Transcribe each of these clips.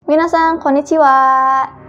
Minasan konnichiwa.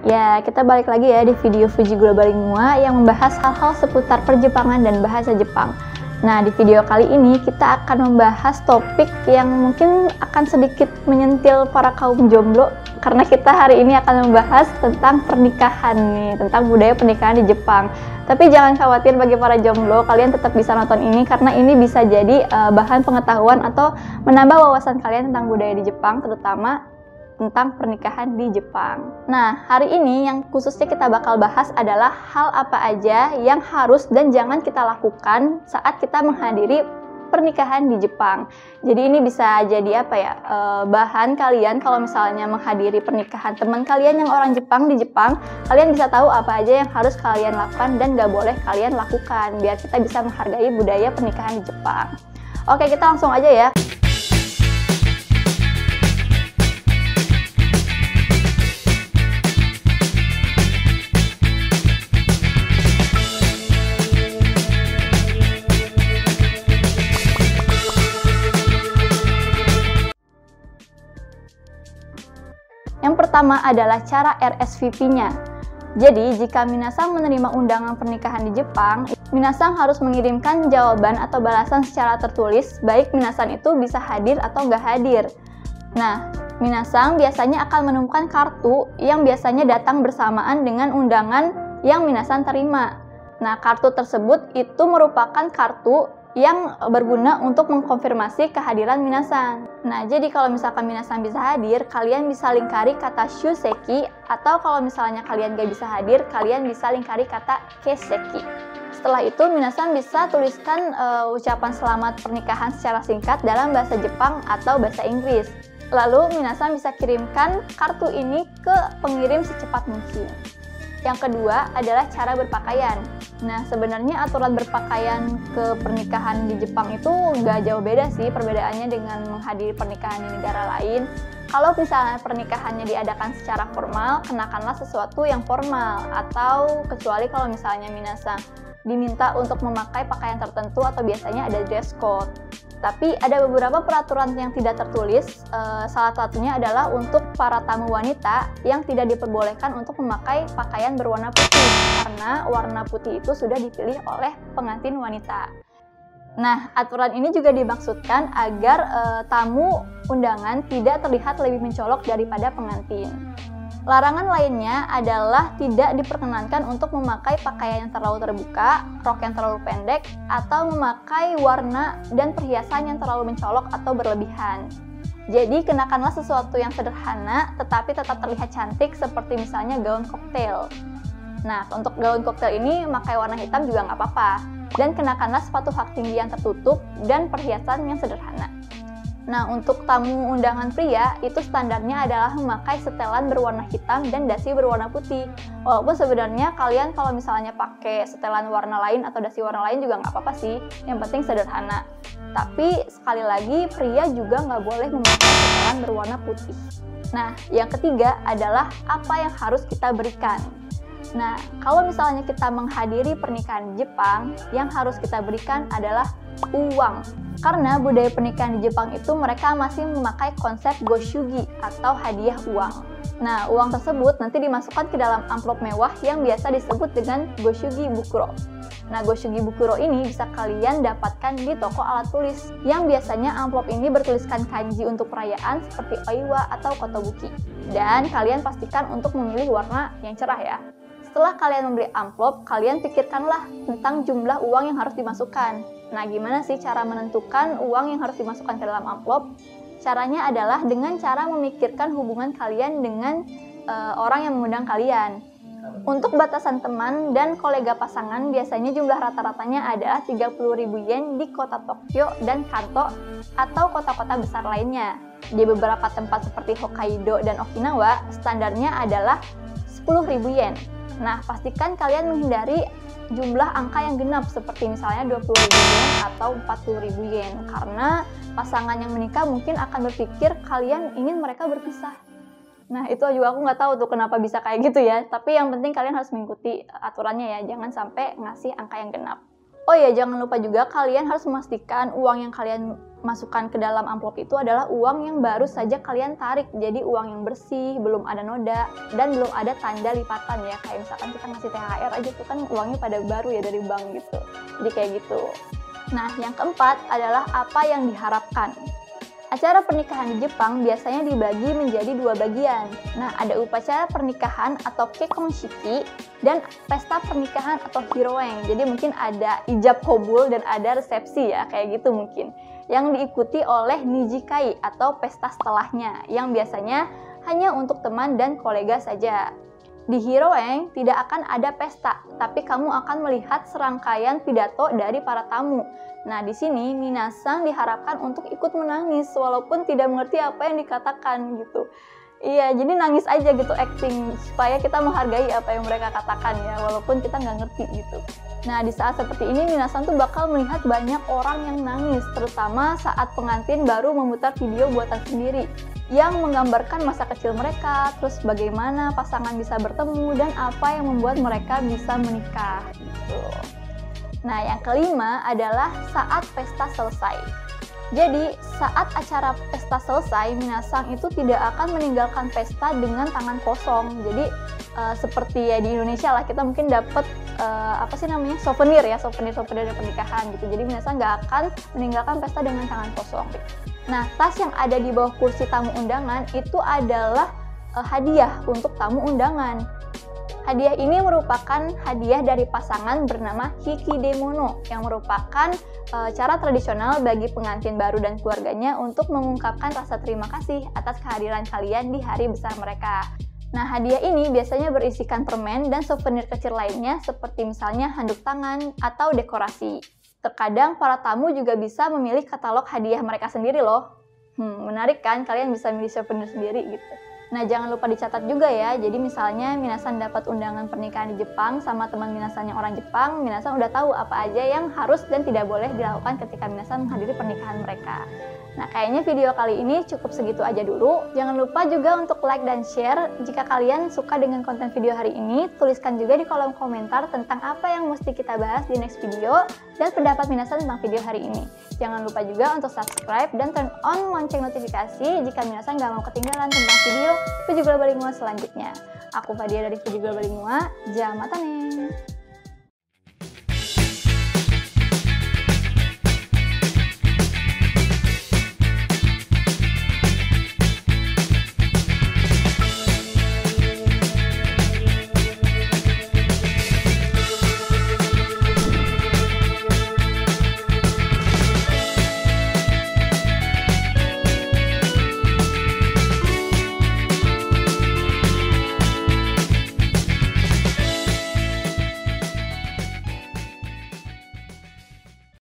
Ya, kita balik lagi ya di video Fuji Global Lingua yang membahas hal-hal seputar perjepangan dan bahasa Jepang. Nah, di video kali ini kita akan membahas topik yang mungkin akan sedikit menyentil para kaum jomblo karena kita hari ini akan membahas tentang pernikahan nih, tentang budaya pernikahan di Jepang. Tapi jangan khawatir bagi para jomblo, kalian tetap bisa nonton ini karena ini bisa jadi bahan pengetahuan atau menambah wawasan kalian tentang budaya di Jepang, terutama tentang pernikahan di Jepang. Nah, hari ini yang khususnya kita bakal bahas adalah hal apa aja yang harus dan jangan kita lakukan saat kita menghadiri pernikahan di Jepang. Jadi ini bisa jadi bahan kalian kalau misalnya menghadiri pernikahan teman kalian yang orang Jepang di Jepang, kalian bisa tahu apa aja yang harus kalian lakukan dan gak boleh kalian lakukan, biar kita bisa menghargai budaya pernikahan di Jepang. Oke, kita langsung aja ya. Yang pertama adalah cara RSVP-nya. Jadi, jika minasan menerima undangan pernikahan di Jepang, minasan harus mengirimkan jawaban atau balasan secara tertulis, baik minasan itu bisa hadir atau nggak hadir. Nah, minasan biasanya akan menemukan kartu yang biasanya datang bersamaan dengan undangan yang minasan terima. Nah, kartu tersebut itu merupakan kartu yang berguna untuk mengkonfirmasi kehadiran minasan. Nah, jadi kalau misalkan minasan bisa hadir, kalian bisa lingkari kata shuseki, atau kalau misalnya kalian gak bisa hadir, kalian bisa lingkari kata keseki. Setelah itu, minasan bisa tuliskan ucapan selamat pernikahan secara singkat dalam bahasa Jepang atau bahasa Inggris. Lalu, minasan bisa kirimkan kartu ini ke pengirim secepat mungkin. Yang kedua adalah cara berpakaian. Nah, sebenarnya aturan berpakaian ke pernikahan di Jepang itu nggak jauh beda sih perbedaannya dengan menghadiri pernikahan di negara lain. Kalau misalnya pernikahannya diadakan secara formal, kenakanlah sesuatu yang formal, atau kecuali kalau misalnya minasan diminta untuk memakai pakaian tertentu atau biasanya ada dress code. Tapi ada beberapa peraturan yang tidak tertulis, salah satunya adalah untuk para tamu wanita yang tidak diperbolehkan untuk memakai pakaian berwarna putih, karena warna putih itu sudah dipilih oleh pengantin wanita. Nah, aturan ini juga dimaksudkan agar tamu undangan tidak terlihat lebih mencolok daripada pengantin. Larangan lainnya adalah tidak diperkenankan untuk memakai pakaian yang terlalu terbuka, rok yang terlalu pendek, atau memakai warna dan perhiasan yang terlalu mencolok atau berlebihan. Jadi, kenakanlah sesuatu yang sederhana tetapi tetap terlihat cantik, seperti misalnya gaun koktail. Nah, untuk gaun koktail ini memakai warna hitam juga nggak apa-apa. Dan kenakanlah sepatu hak tinggi yang tertutup dan perhiasan yang sederhana. Nah, untuk tamu undangan pria, itu standarnya adalah memakai setelan berwarna hitam dan dasi berwarna putih. Walaupun sebenarnya kalian kalau misalnya pakai setelan warna lain atau dasi warna lain juga nggak apa-apa sih, yang penting sederhana. Tapi sekali lagi, pria juga nggak boleh memakai setelan berwarna putih. Nah, yang ketiga adalah apa yang harus kita berikan. Nah, kalau misalnya kita menghadiri pernikahan di Jepang, yang harus kita berikan adalah uang. Karena budaya pernikahan di Jepang itu mereka masih memakai konsep goshugi atau hadiah uang. Nah, uang tersebut nanti dimasukkan ke dalam amplop mewah yang biasa disebut dengan goshugi bukuro. Nah, goshugi bukuro ini bisa kalian dapatkan di toko alat tulis, yang biasanya amplop ini bertuliskan kanji untuk perayaan seperti oiwa atau kotobuki. Dan kalian pastikan untuk memilih warna yang cerah ya. Setelah kalian membeli amplop, kalian pikirkanlah tentang jumlah uang yang harus dimasukkan. Nah, gimana sih cara menentukan uang yang harus dimasukkan ke dalam amplop? Caranya adalah dengan cara memikirkan hubungan kalian dengan orang yang mengundang kalian. Untuk batasan teman dan kolega pasangan, biasanya jumlah rata-ratanya adalah 30.000 yen di kota Tokyo dan Kanto atau kota-kota besar lainnya. Di beberapa tempat seperti Hokkaido dan Okinawa, standarnya adalah 10.000 yen. Nah, pastikan kalian menghindari jumlah angka yang genap seperti misalnya 20.000 yen atau 40.000 yen, karena pasangan yang menikah mungkin akan berpikir kalian ingin mereka berpisah. Nah, itu juga aku nggak tahu tuh kenapa bisa kayak gitu ya, tapi yang penting kalian harus mengikuti aturannya ya, jangan sampai ngasih angka yang genap. Oh ya, jangan lupa juga kalian harus memastikan uang yang kalian masukkan ke dalam amplop itu adalah uang yang baru saja kalian tarik. Jadi uang yang bersih, belum ada noda, dan belum ada tanda lipatan ya. Kayak misalkan kita ngasih THR aja tuh kan uangnya pada baru ya dari bank gitu. Jadi kayak gitu. Nah, yang keempat adalah apa yang diharapkan. Acara pernikahan di Jepang biasanya dibagi menjadi dua bagian. Nah, ada upacara pernikahan atau kekonshiki dan pesta pernikahan atau hiroeng. Jadi mungkin ada ijab kabul dan ada resepsi ya, kayak gitu mungkin. Yang diikuti oleh nijikai atau pesta setelahnya, yang biasanya hanya untuk teman dan kolega saja. Di hiroeng tidak akan ada pesta, tapi kamu akan melihat serangkaian pidato dari para tamu. Nah, di sini minasang diharapkan untuk ikut menangis walaupun tidak mengerti apa yang dikatakan gitu. Iya, jadi nangis aja gitu acting supaya kita menghargai apa yang mereka katakan ya, walaupun kita nggak ngerti gitu. Nah, di saat seperti ini minasang tuh bakal melihat banyak orang yang nangis, terutama saat pengantin baru memutar video buatan sendiri yang menggambarkan masa kecil mereka, terus bagaimana pasangan bisa bertemu dan apa yang membuat mereka bisa menikah gitu. Nah, yang kelima adalah saat pesta selesai. Jadi, saat acara pesta selesai, minasang itu tidak akan meninggalkan pesta dengan tangan kosong. Jadi, seperti ya di Indonesia lah, kita mungkin dapat souvenir dari pernikahan gitu. Jadi, minasang nggak akan meninggalkan pesta dengan tangan kosong. Nah, tas yang ada di bawah kursi tamu undangan itu adalah hadiah untuk tamu undangan. Hadiah ini merupakan hadiah dari pasangan bernama hikidemono, yang merupakan cara tradisional bagi pengantin baru dan keluarganya untuk mengungkapkan rasa terima kasih atas kehadiran kalian di hari besar mereka. Nah, hadiah ini biasanya berisikan permen dan souvenir kecil lainnya seperti misalnya handuk tangan atau dekorasi. Terkadang para tamu juga bisa memilih katalog hadiah mereka sendiri loh. Menarik kan? Kalian bisa milih souvenir sendiri gitu. Nah, jangan lupa dicatat juga ya. Jadi misalnya minasang dapat undangan pernikahan di Jepang sama teman minasang yang orang Jepang, minasang udah tahu apa aja yang harus dan tidak boleh dilakukan ketika minasang menghadiri pernikahan mereka. Nah, kayaknya video kali ini cukup segitu aja dulu. Jangan lupa juga untuk like dan share. Jika kalian suka dengan konten video hari ini, tuliskan juga di kolom komentar tentang apa yang mesti kita bahas di next video dan pendapat minasang tentang video hari ini. Jangan lupa juga untuk subscribe dan turn on lonceng notifikasi jika minasang nggak mau ketinggalan tentang video Fuji Global Lingua selanjutnya. Aku Fadia dari Fuji Global Lingua, jamatane!